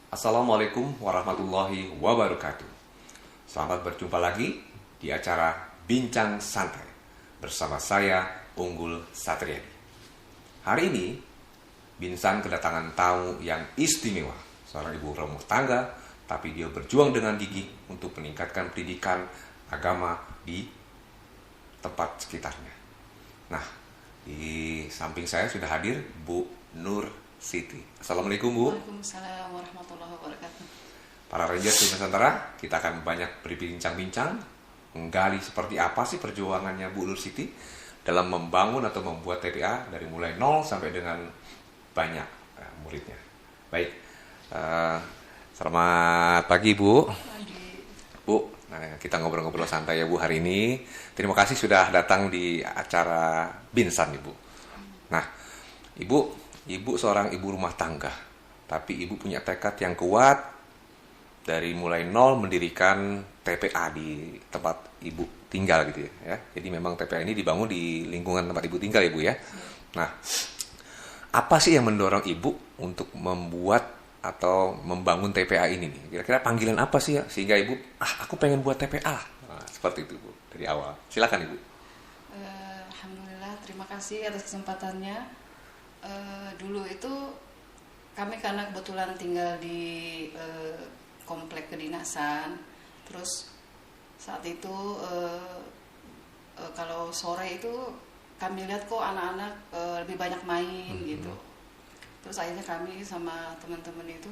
Assalamualaikum warahmatullahi wabarakatuh. Selamat berjumpa lagi di acara Bincang Santai bersama saya, Unggul Satriadi. Hari ini, Binsan kedatangan tamu yang istimewa, seorang ibu rumah tangga, tapi dia berjuang dengan gigih untuk meningkatkan pendidikan agama di tempat sekitarnya. Nah, di samping saya sudah hadir Bu Nur Siti. Assalamualaikum Bu. Waalaikumsalam warahmatullahi wabarakatuh. Para Rangers di Nusantara, kita akan banyak berbincang-bincang, menggali seperti apa sih perjuangannya Bu Nur Siti dalam membangun atau membuat TPA dari mulai nol sampai dengan banyak muridnya. Baik, selamat pagi Bu. Bu, kita ngobrol-ngobrol santai ya Bu hari ini. Terima kasih sudah datang di acara Binsan Ibu. Nah, Ibu seorang ibu rumah tangga, tapi Ibu punya tekad yang kuat dari mulai nol mendirikan TPA di tempat Ibu tinggal gitu ya. Jadi memang TPA ini dibangun di lingkungan tempat Ibu tinggal ya Bu ya. Nah, apa sih yang mendorong Ibu untuk membuat atau membangun TPA ini nih? Kira-kira panggilan apa sih ya sehingga Ibu, aku pengen buat TPA. Nah, seperti itu Bu dari awal. Silakan Ibu. Alhamdulillah, terima kasih atas kesempatannya. Dulu itu kami karena kebetulan tinggal di komplek kedinasan, terus saat itu kalau sore itu kami lihat kok anak-anak lebih banyak main gitu. Terus akhirnya kami sama teman-teman itu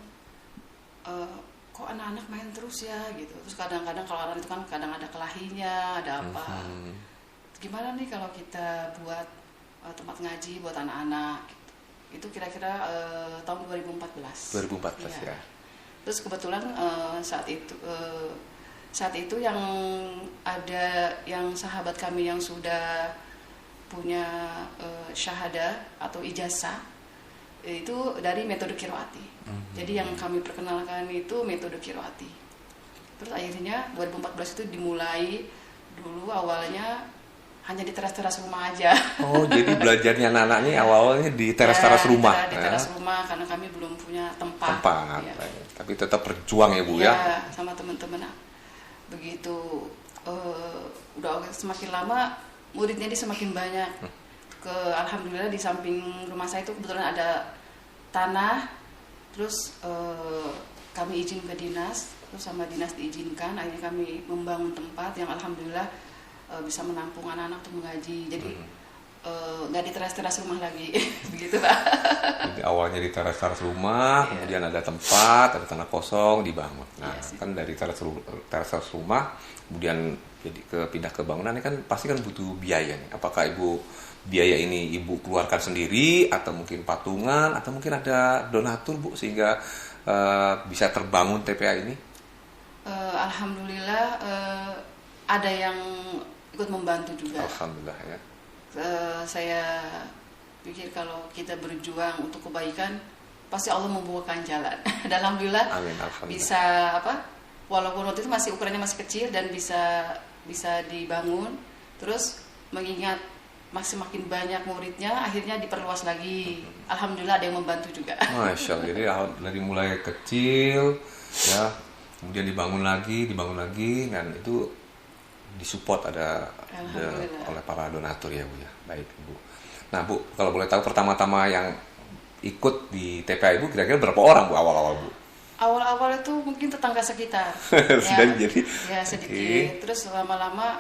kok anak-anak main terus ya gitu. Terus kadang-kadang kalau anak itu kan kadang ada kelahinya, ada apa. Gimana nih kalau kita buat tempat ngaji buat anak-anak gitu. Itu kira-kira tahun 2014 ya. Terus kebetulan saat itu yang ada yang sahabat kami yang sudah punya syahadah atau ijazah itu dari metode Qiraati. Jadi yang kami perkenalkan itu metode Qiraati. Terus akhirnya 2014 itu dimulai dulu awalnya hanya di teras-teras rumah aja. Oh, jadi belajarnya anak-anak ini awalnya di teras-teras rumah. Di teras rumah karena kami belum punya tempat. Ya. Tapi tetap berjuang ya Bu ya. Sama teman-teman. Begitu udah semakin lama muridnya semakin banyak. Alhamdulillah di samping rumah saya itu kebetulan ada tanah. Terus kami izin ke dinas, terus sama dinas diizinkan, akhirnya kami membangun tempat yang alhamdulillah bisa menampung anak-anak untuk mengaji. Jadi nggak di teras-teras rumah lagi. Begitu Pak. Jadi awalnya di teras-teras rumah, kemudian ada tempat, ada tanah kosong dibangun. Nah, kan dari teras rumah kemudian jadi pindah ke bangunan ini kan pasti kan butuh biaya nih. Apakah biaya ini Ibu keluarkan sendiri atau mungkin patungan atau mungkin ada donatur Bu sehingga bisa terbangun TPA ini? Alhamdulillah ada yang ikut membantu juga. Alhamdulillah ya. Saya pikir kalau kita berjuang untuk kebaikan pasti Allah membukakan jalan. Dan alhamdulillah, bisa walaupun waktu itu masih ukurannya masih kecil dan bisa dibangun. Terus mengingat masih makin banyak muridnya, akhirnya diperluas lagi. Alhamdulillah ada yang membantu juga. Masya Allah. Jadi dari mulai kecil ya, kemudian dibangun lagi, dan itu disupport oleh para donatur ya Bu ya. Baik Bu. Nah Bu, kalau boleh tahu pertama-tama yang ikut di TPA Ibu kira-kira berapa orang Bu awal-awal Bu? Awal-awal itu mungkin tetangga sekitar. Jadi sedikit. Okay. Terus lama-lama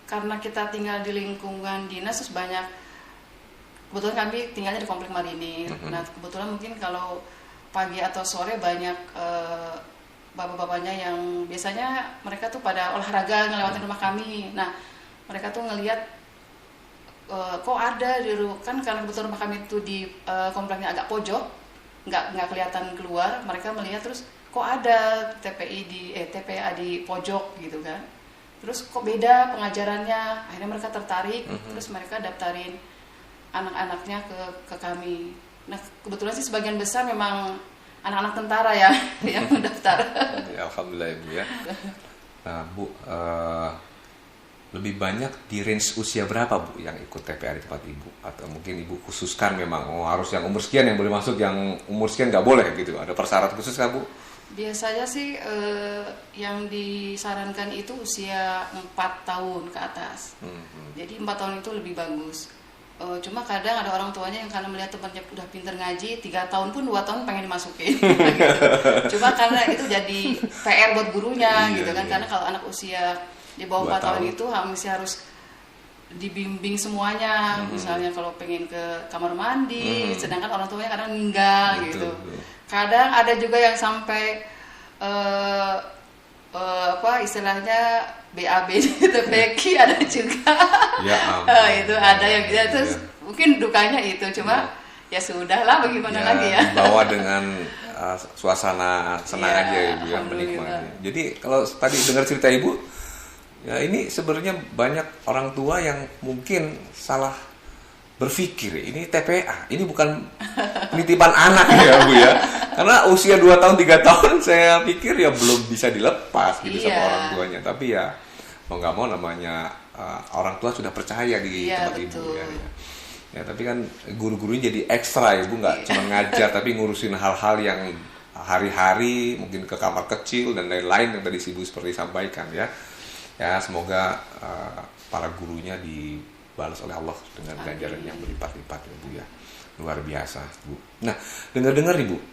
karena kita tinggal di lingkungan dinas terus banyak, kebetulan kami tinggalnya di komplek Marinir. Nah kebetulan mungkin kalau pagi atau sore banyak bapak-bapaknya yang biasanya mereka tuh pada olahraga ngelewatin rumah kami. Nah mereka tuh ngelihat kok ada kan karena kebetulan rumah kami itu di kompleknya agak pojok, nggak kelihatan keluar. Mereka melihat terus kok ada TPA di pojok gitu kan. Terus kok beda pengajarannya. Akhirnya mereka tertarik. Terus mereka daftarin anak-anaknya ke kami. Nah kebetulan sih sebagian besar memang anak-anak tentara ya yang mendaftar. Alhamdulillah Ibu ya. Nah Bu, lebih banyak di range usia berapa Bu yang ikut TPA di tempat Ibu? Atau mungkin Ibu khususkan memang harus yang umur sekian yang boleh masuk, yang umur sekian nggak boleh gitu? Ada persyaratan khusus nggak Bu? Biasanya sih yang disarankan itu usia 4 tahun ke atas. Jadi 4 tahun itu lebih bagus. Cuma kadang ada orang tuanya yang karena melihat temannya udah pinter ngaji, 3 tahun pun 2 tahun pengen dimasukin. Gitu. Cuma karena itu jadi PR buat gurunya gitu kan. Karena kalau anak usia di bawah 4 tahun itu masih harus dibimbing semuanya. Misalnya kalau pengen ke kamar mandi, sedangkan orang tuanya kadang ninggal gitu. Kadang ada juga yang sampai istilahnya BAB gitu, Becky ada juga. Ya, itu ada yang gitu. Terus mungkin dukanya itu, cuma ya sudahlah, bagaimana lagi ya. Dibawa dengan suasana senang aja Ibu ya, menikmati. Jadi kalau tadi dengar cerita Ibu, ya ini sebenarnya banyak orang tua yang mungkin salah berpikir ini TPA, ini bukan penitipan anak ya Bu ya. Karena usia 2 tahun 3 tahun saya pikir ya belum bisa dilepas gitu sama orang tuanya. Tapi ya mau nggak mau namanya orang tua sudah percaya di tempat Ibu ya. Ya tapi kan guru-gurunya jadi ekstra Ibu, nggak cuma ngajar tapi ngurusin hal-hal yang hari-hari, mungkin ke kamar kecil dan lain-lain yang tadi Ibu seperti sampaikan ya. Ya semoga para gurunya dibalas oleh Allah dengan ganjaran yang berlipat-lipat ya Bu ya. Luar biasa Bu. Nah dengar-dengar Ibu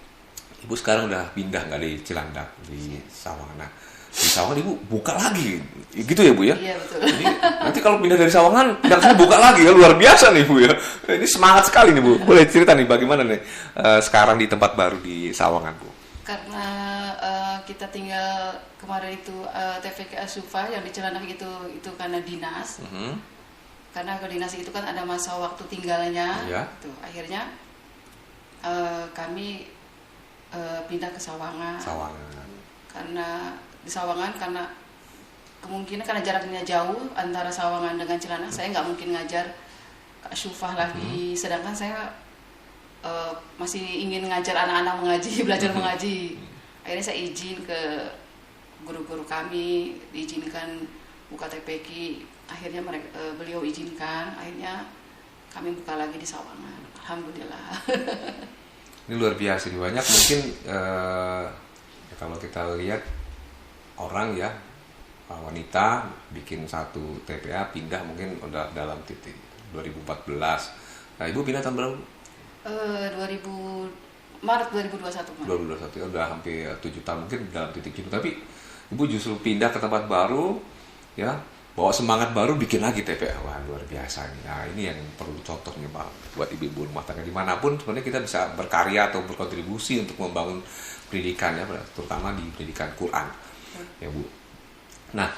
sekarang udah pindah nggak di Cilandak, di Sawangan. Nah, di Sawangan Ibu buka lagi, gitu ya Bu ya? Iya betul. Jadi, nanti kalau pindah dari Sawangan, pindah buka lagi ya, luar biasa nih Bu ya. Ini semangat sekali nih Bu. Boleh cerita nih bagaimana nih sekarang di tempat baru di Sawangan Bu? Karena kita tinggal kemarin itu TVK Asufa yang di Cilandak itu karena dinas. Karena ke dinas itu kan ada masa waktu tinggalnya. Ya. Tuh, akhirnya kami pindah ke Sawangan. Karena di Sawangan karena kemungkinan karena jaraknya jauh antara Sawangan dengan Cilandak, saya nggak mungkin ngajar ke Asyufah lagi. Sedangkan saya masih ingin ngajar anak-anak mengaji, belajar mengaji. Akhirnya saya izin ke guru-guru kami, diizinkan buka TPQ. Akhirnya beliau izinkan, akhirnya kami buka lagi di Sawangan. Alhamdulillah. Ini luar biasa nih, banyak mungkin kalau kita lihat orang ya wanita bikin satu TPA pindah mungkin udah dalam titik 2014. Nah Ibu pindah tahun berapa? Maret 2021. 2021 udah hampir 7 tahun mungkin dalam titik itu. Tapi Ibu justru pindah ke tempat baru ya, bawa semangat baru bikin lagi TPA. Wah luar biasa nih. Nah ini yang perlu contohnya Pak buat ibu-ibu rumah tangga dimanapun sebenarnya kita bisa berkarya atau berkontribusi untuk membangun pendidikan ya, terutama di pendidikan Quran ya Bu. Nah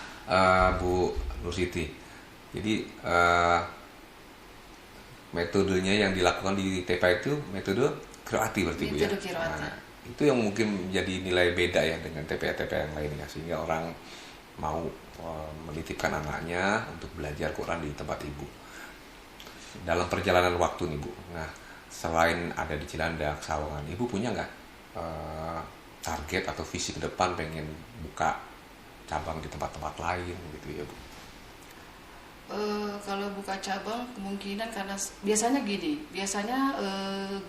Bu Nur Siti, jadi metodenya yang dilakukan di TPA itu metode qiraati berarti Bu ya. Nah, itu yang mungkin menjadi nilai beda ya dengan TPA-TPA yang lainnya sehingga orang mau menitipkan anaknya untuk belajar Quran di tempat Ibu. Dalam perjalanan waktu nih Bu, nah selain ada di Cilandak, Sawangan, Ibu punya nggak target atau visi ke depan pengen buka cabang di tempat-tempat lain gitu ya Bu? Kalau buka cabang kemungkinan karena biasanya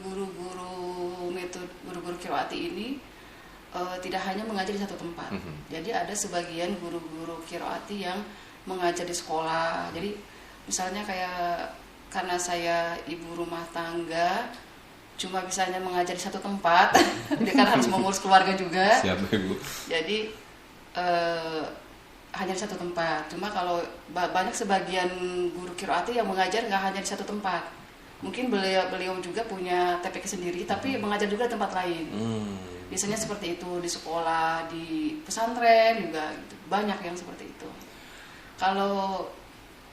guru-guru qiraati ini tidak hanya mengajar di satu tempat. Jadi ada sebagian guru-guru qiraati yang mengajar di sekolah. Jadi misalnya karena saya ibu rumah tangga cuma bisanya mengajar di satu tempat, dia kan harus mengurus keluarga juga. Siap Ibu. Jadi hanya di satu tempat. Cuma kalau banyak sebagian guru qiraati yang mengajar nggak hanya di satu tempat. Mungkin beliau juga punya TPQ sendiri, tapi mengajar juga di tempat lain. Biasanya seperti itu di sekolah, di pesantren juga gitu. Banyak yang seperti itu. Kalau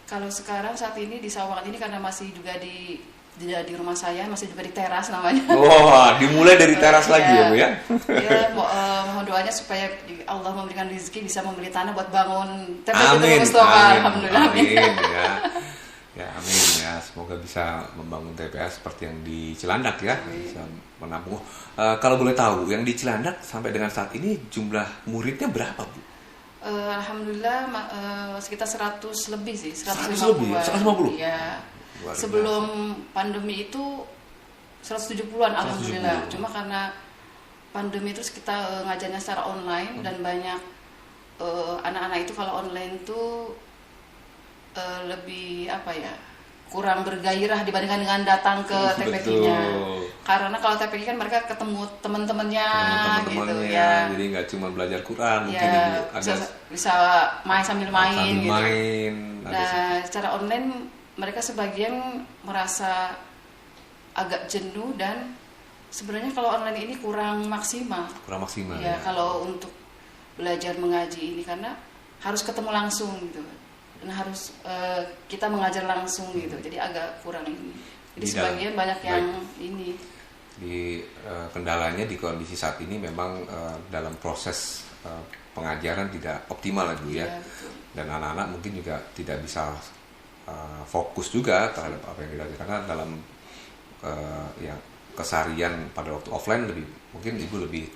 sekarang saat ini di Sawangan ini karena masih juga di rumah saya, masih juga di teras namanya. Wah, dimulai dari teras lagi ya Bu ya. Ya mohon doanya supaya Allah memberikan rezeki bisa membeli tanah buat bangun Amin. Alhamdulillah. Amin ya. Ya amin ya, semoga bisa membangun TPA seperti yang di Cilandak ya, bisa menampung. Kalau boleh tahu, yang di Cilandak sampai dengan saat ini jumlah muridnya berapa Bu? Alhamdulillah sekitar 100 lebih sih, 100 lebih, 150? Iya. Luar biasa. Sebelum pandemi itu 170-an 170. alhamdulillah. Cuma karena pandemi terus kita ngajarnya secara online dan banyak anak-anak itu kalau online tuh lebih apa ya, kurang bergairah dibandingkan dengan datang ke TPQ-nya. Karena kalau TPQ kan mereka ketemu teman-temannya gitu ya. Jadi nggak cuma belajar Quran, Ya, mungkin bisa main sambil main gitu. ada Nah, secara online mereka sebagian merasa agak jenuh dan sebenarnya kalau online ini kurang maksimal. Ya, kalau untuk belajar mengaji ini karena harus ketemu langsung gitu. Dan harus kita mengajar langsung gitu. Jadi agak kurang ini. Jadi sebagian banyak yang ini. Di kendalanya di kondisi saat ini memang dalam proses pengajaran tidak optimal lah Bu ya. Betul. Dan anak-anak mungkin juga tidak bisa fokus juga terhadap apa yang dilakukan karena dalam yang keseharian pada waktu offline mungkin ibu lebih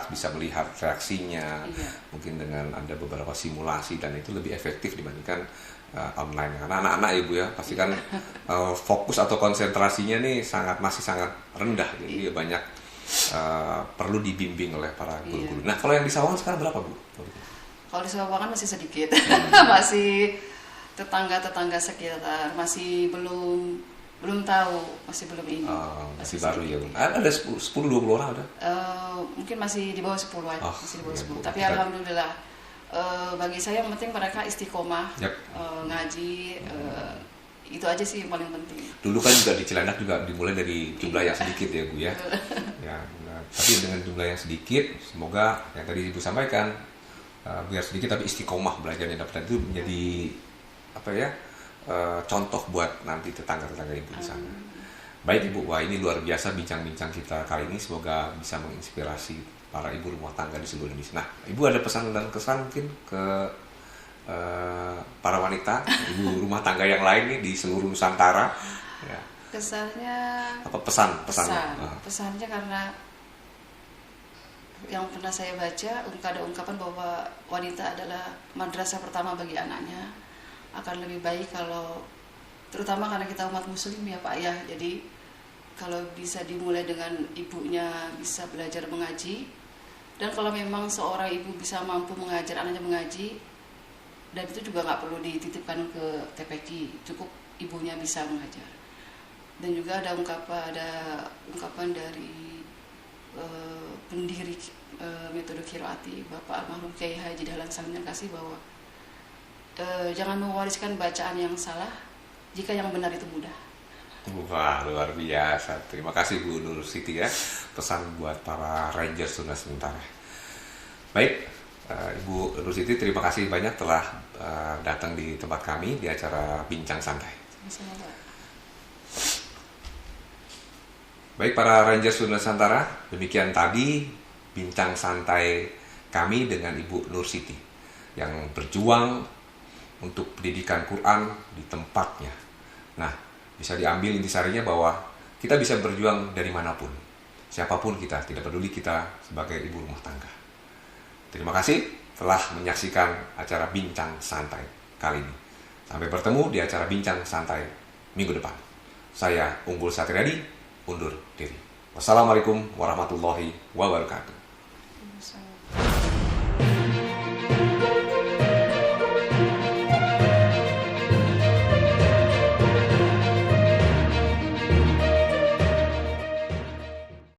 bisa melihat reaksinya, mungkin dengan ada beberapa simulasi dan itu lebih efektif dibandingkan online. Karena anak-anak ibu ya pasti kan fokus atau konsentrasinya nih masih sangat rendah, jadi banyak perlu dibimbing oleh para guru-guru. Nah kalau yang di Sawangan sekarang berapa Bu? Kalau di Sawangan masih sedikit, masih tetangga-tetangga sekitar masih belum tahu, masih belum ini. Masih baru ya. Ada 10-20 orang ada? Mungkin masih di bawah 10 aja, masih di bawah 10. Tapi alhamdulillah bagi saya yang penting mereka istiqomah, ngaji, itu aja sih yang paling penting. Dulu kan juga di Cilandak juga dimulai dari jumlah yang sedikit ya Bu ya. Tapi dengan jumlah yang sedikit, semoga yang tadi Ibu sampaikan biar sedikit tapi istiqomah belajarnya dapat itu menjadi apa ya? Contoh buat nanti tetangga-tetangga ibu di sana. Baik Ibu, wah ini luar biasa bincang-bincang kita kali ini, semoga bisa menginspirasi para ibu rumah tangga di seluruh Indonesia. Nah, Ibu ada pesan dan kesan mungkin ke para wanita, ibu rumah tangga yang lain nih di seluruh Nusantara? Ya. Kesannya apa pesannya karena yang pernah saya baca ada ungkapan bahwa wanita adalah madrasah pertama bagi anaknya. Akan lebih baik kalau terutama karena kita umat muslim ya Pak ya, jadi kalau bisa dimulai dengan ibunya bisa belajar mengaji, dan kalau memang seorang ibu bisa mampu mengajar anaknya mengaji, dan itu juga nggak perlu dititipkan ke TPQ, cukup ibunya bisa mengajar. Dan juga ada ungkapan dari pendiri metode Qiraati Bapak almarhum Kiai Haji Dahlan Salim Kasih bahwa jangan mewariskan bacaan yang salah jika yang benar itu mudah. Wah, luar biasa. Terima kasih Bu Nur Siti ya, pesan buat para Rangers Tunas Sementara. Baik, Ibu Nur Siti, terima kasih banyak telah datang di tempat kami di acara Bincang Santai. Sama-sama. Baik para Rangers Nusantara, demikian tadi Bincang Santai kami dengan Ibu Nur Siti yang berjuang untuk pendidikan Quran di tempatnya. Nah, bisa diambil intisarinya bahwa kita bisa berjuang dari manapun, siapapun kita, tidak peduli kita sebagai ibu rumah tangga. Terima kasih telah menyaksikan acara Bincang Santai kali ini. Sampai bertemu di acara Bincang Santai minggu depan. Saya Unggul Satriadi, undur diri. Wassalamualaikum warahmatullahi wabarakatuh.